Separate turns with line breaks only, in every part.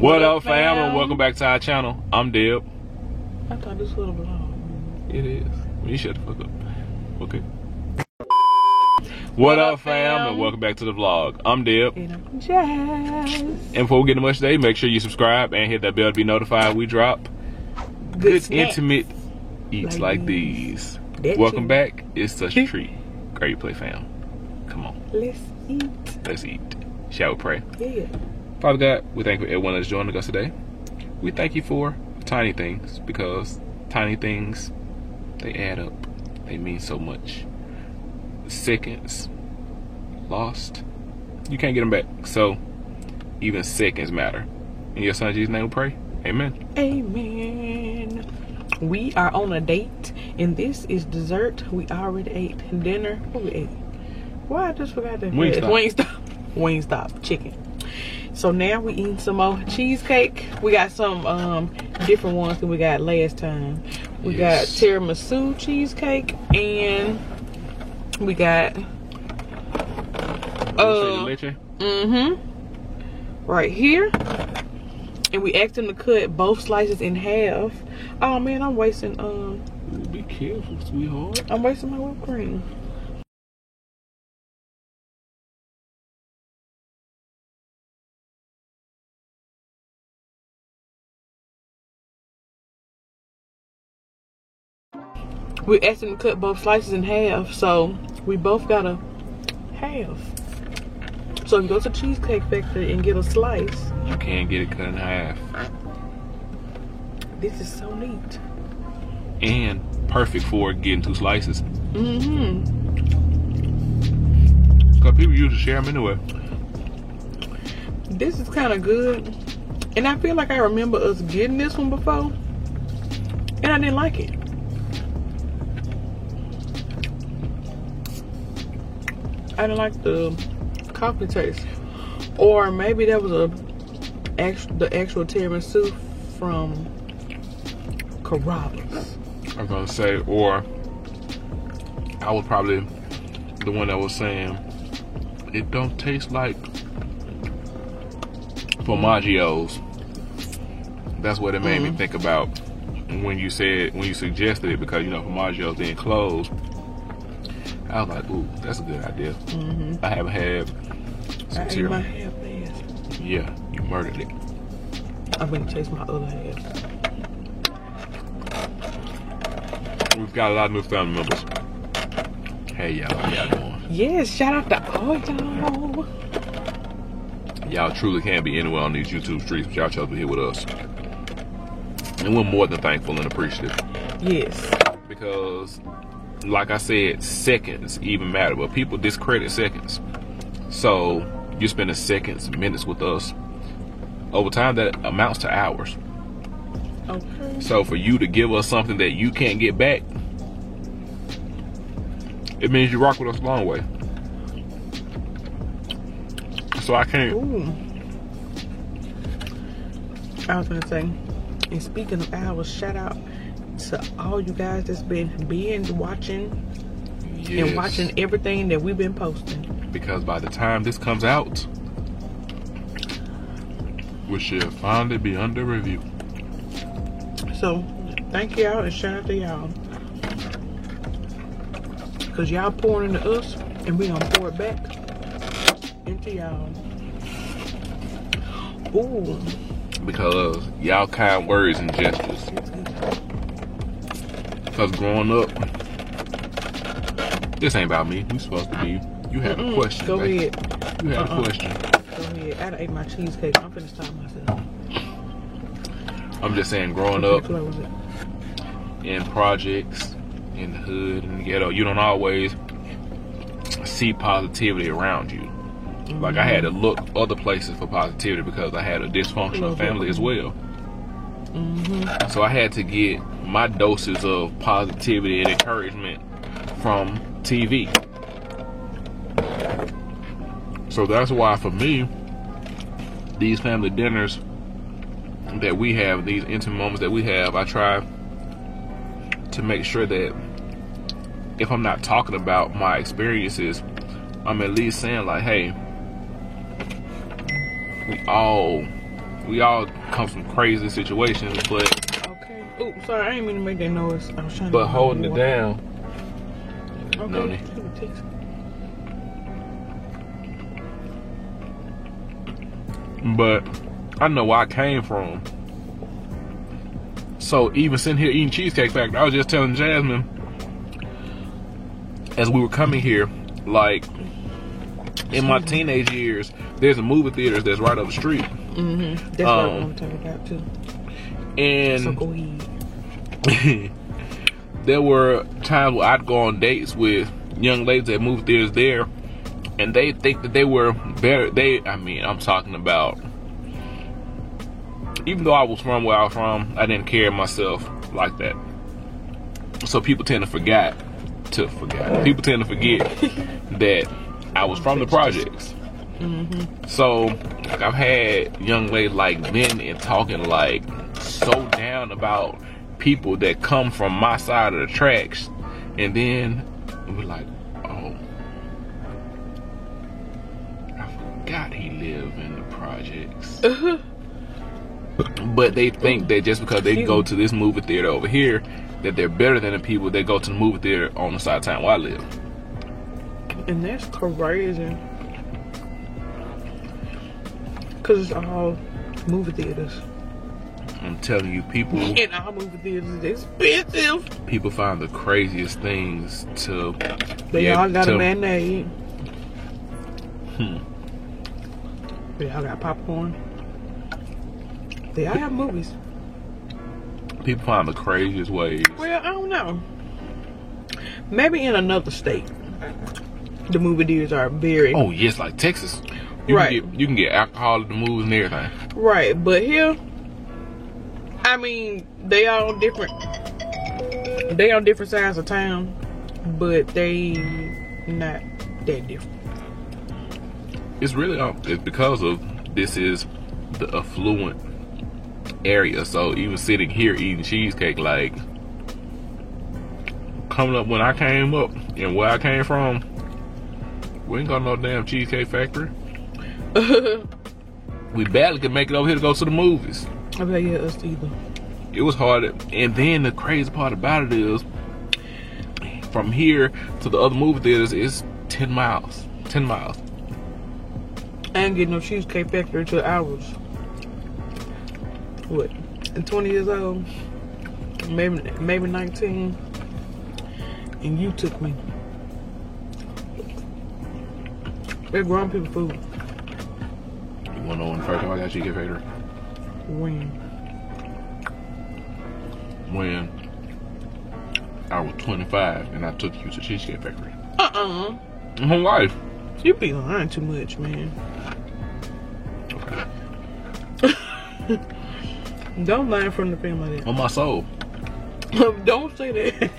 What up, fam? And welcome back to our channel. I'm Deb.
I thought this was a vlog.
It is. You shut the fuck up. Okay. What up, fam? And welcome back to the vlog. I'm Deb.
And I'm Jazz.
And before we get into much today, make sure you subscribe and hit that bell to be notified when we drop good intimate eats like these. Welcome back. It's such a treat. Great play, fam. Come on.
Let's eat.
Let's eat. Shall we pray?
Yeah.
Father God, we thank you for everyone that's joining us today. We thank you for tiny things, because tiny things, they add up. They mean so much. Seconds lost, you can't get them back. So even seconds matter. In your son Jesus' name we pray. Amen.
Amen. We are on a date, and this is dessert. We already ate dinner. What we ate? Why I just forgot that. Wingstop chicken. So now we eating some more cheesecake. We got some different ones than we got last time. We got tiramisu cheesecake, and we got right here. And we asked them to cut both slices in half. Oh man, I'm wasting
be careful, sweetheart.
I'm wasting my whipped cream. We asked them to cut both slices in half, so we both got a half. So if you go to Cheesecake Factory and get a slice,
you can't get it cut in half.
This is so neat.
And perfect for getting 2 slices. Because people usually share them anyway.
This is kind of good. And I feel like I remember us getting this one before, and I didn't like it. I didn't like the coffee taste. Or maybe that was the actual tiramisu from Carrabba's.
I was gonna say, or I was probably the one that was saying it don't taste like Formaggio's. That's what it made me think about when you suggested it, because you know Formaggio's didn't close. I was like, ooh, that's a good idea. I haven't had some
I ate my half last.
Yeah, you murdered it.
I'm gonna taste my other half.
We've got a lot of new family members. Hey y'all, how y'all doing?
Yes, shout out to all y'all.
Y'all truly can be anywhere on these YouTube streets, but y'all chose to be here with us. And we're more than thankful and appreciative.
Yes.
Because, like I said, seconds even matter, but people discredit seconds. So you're spending seconds, minutes with us. Over time, that amounts to hours.
Okay.
So for you to give us something that you can't get back, it means you rock with us a long way. So I can't.
Ooh. I was gonna say, and speaking of hours, shout out to all you guys that's been watching and watching everything that we've been posting.
Because by the time this comes out, we should finally be under review.
So thank y'all and shout out to y'all, because y'all pouring into us and we gonna pour it back into y'all. Ooh.
Because y'all kind words and gestures. Because growing up, this ain't about me. We supposed to be. You had a question.
Go ahead.
You had a question.
Go ahead. I done ate my cheesecake. I'm finna stop myself.
I'm just saying, growing up in projects, in the hood, in the ghetto, you don't always see positivity around you. Like I had to look other places for positivity because I had a dysfunctional family as well. So I had to get my doses of positivity and encouragement from TV. So that's why for me, these family dinners that we have, these intimate moments that we have, I try to make sure that if I'm not talking about my experiences, I'm at least saying like, hey, we all we all come from crazy situations, but
okay. Oh, sorry, I didn't mean to make that noise. I was trying.
But holding it down.
Okay.
But I know where I came from. So even sitting here eating Cheesecake Factory, I was just telling Jasmine as we were coming here, like in my teenage years, there's a movie theater that's right up the street.
Mm-hmm. That's what I want to talk about too.
And
so go ahead.
There were times where I'd go on dates with young ladies at movie theaters there, and they think that they were better. I'm talking about, even though I was from where I was from, I didn't carry myself like that. So people tend to forget People tend to forget that I was from the projects.
Mm-hmm.
So like, I've had young ladies like men and talking like so down about people that come from my side of the tracks, and then we're like, oh, I forgot he lived in the projects. But they think that just because they go to this movie theater over here, that they're better than the people that go to the movie theater on the side of town where I live.
And that's crazy. Cause it's all movie theaters.
I'm telling you, people
in our movie theaters is expensive.
People find the craziest things to.
They all got a mayonnaise. They all got popcorn. They all have movies.
People find the craziest ways.
Well, I don't know. Maybe in another state, the movie theaters are very.
Oh yes, like Texas. You can get alcohol at the movies and everything.
Right, but here, I mean, they all different. They on different sides of town, but they not that different.
It's really it's because of this is the affluent area. So even sitting here eating cheesecake, like coming up when I came up and where I came from, we ain't got no damn Cheesecake Factory. We barely could make it over here to go to the movies.
I bet yeah, us either.
It was hard. And then the crazy part about it is, from here to the other movie theaters is 10 miles. 10 miles.
I ain't getting no Cheesecake Factory until I was, what, 20 years old? Maybe 19. And you took me. They're grown people food.
You wanna know when the first time I got Cheesecake Factory? When I was 25 and I took you to Cheesecake Factory. My whole life.
You be lying too much, man.
Okay.
Don't lie in front of the family like that.
On my soul.
Don't say that.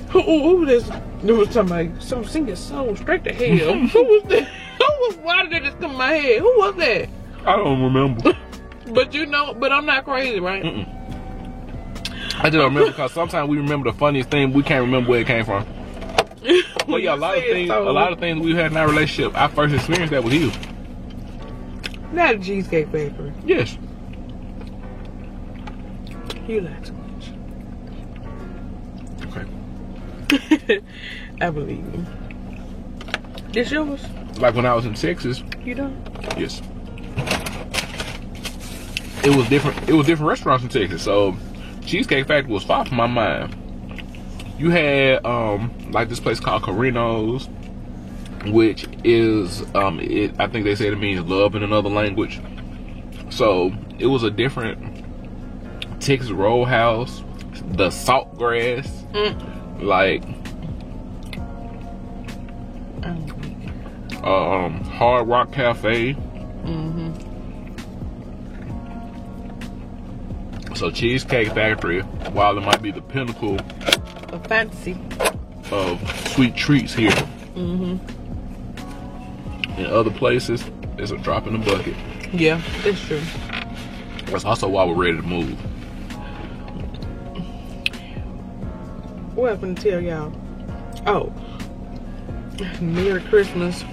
Who was this? There was somebody, some singing song straight to hell. Who was that? Why did it just come in my head? Who was that?
I don't remember.
But you know, but I'm not crazy, right?
I just don't remember because sometimes we remember the funniest thing, we can't remember where it came from. But yeah, a lot of things we had in our relationship, I first experienced that with you.
Not a Cheesecake Factory.
Yes.
You lie too much.
Okay.
I believe you. This yours?
Like when I was in Texas.
You done?
Yes. It was different restaurants in Texas, so Cheesecake Factory was far from my mind. You had like this place called Carino's, which is I think they said it means love in another language. So it was a different Texas Roadhouse, the Saltgrass, like Hard Rock Cafe. So Cheesecake Factory, while it might be the pinnacle
of fantasy
of sweet treats here, in other places, it's a drop in the bucket.
Yeah, it's true.
That's also why we're ready to move.
What happened to tell y'all? Oh, Merry Christmas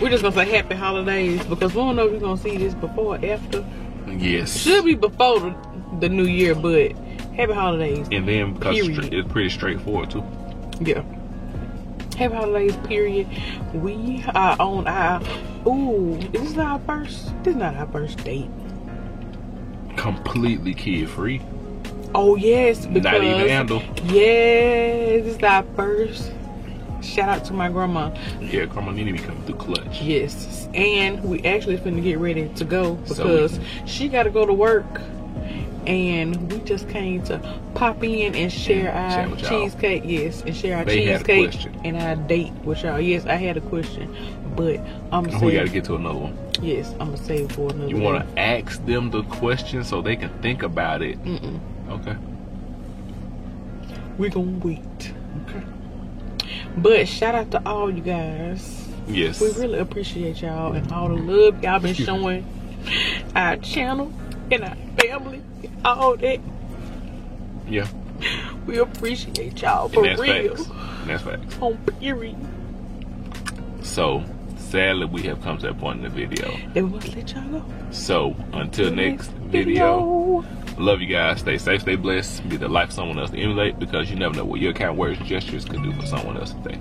We're just gonna say happy holidays because we don't know if we're gonna see this before or after.
Yes.
Should be before the new year, but happy holidays.
And then because it's pretty straightforward too.
Yeah. Happy holidays, period. We are on our this is not our first date.
Completely kid free.
Oh yes, because
not even handle.
Yes, this is our first. Shout out to my grandma.
Yeah, grandma need to be coming through clutch.
Yes. And we actually finna get ready to go because she gotta go to work. And we just came to pop in and share our cheesecake. Yes, and share our cheesecake and our date with y'all. Yes, I had a question, but I'm gonna say
we gotta get to another one.
Yes, I'm gonna save for another one.
You wanna ask them the question so they can think about it? Okay.
We're gonna wait.
Okay.
But shout out to all you guys.
Yes.
We really appreciate y'all and all the love y'all been showing our channel and our family. All that.
Yeah.
We appreciate y'all for real.
Facts. That's facts.
On period.
So, sadly, we have come to that point in the video.
Then we must let y'all go.
So, until next video. Love you guys. Stay safe, stay blessed. Be the life someone else to emulate because you never know what your kind of words and gestures could do for someone else today.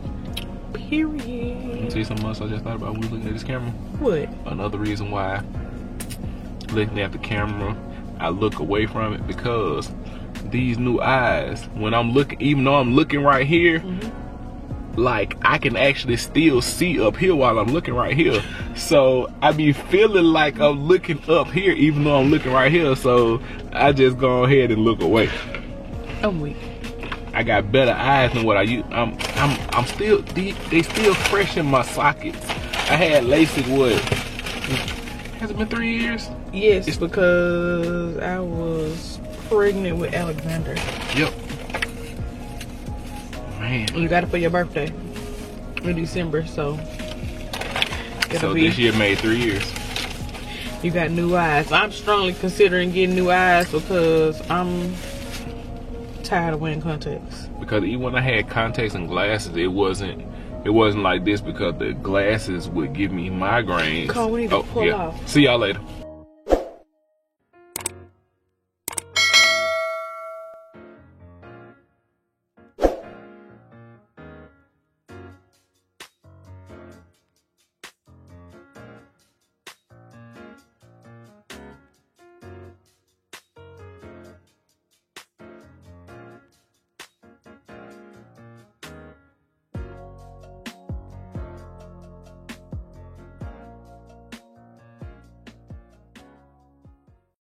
Period.
You see something else I just thought about when we looking at this camera?
What?
Another reason why looking at the camera I look away from it because these new eyes, when I'm looking, even though I'm looking right here, like I can actually still see up here while I'm looking right here. So I be feeling like I'm looking up here even though I'm looking right here. So I just go ahead and look away.
I'm weak.
I got better eyes than what I use. I'm still, they still fresh in my sockets. I had LASIK has it been 3 years?
Yes, it's because I was pregnant with Alexander.
Yep. Man.
You got it for your birthday in December, so
this year made 3 years.
You got new eyes. I'm strongly considering getting new eyes because I'm tired of wearing contacts.
Because even when I had contacts and glasses, it wasn't like this because the glasses would give me migraines.
Cole, we need to pull off.
See y'all later.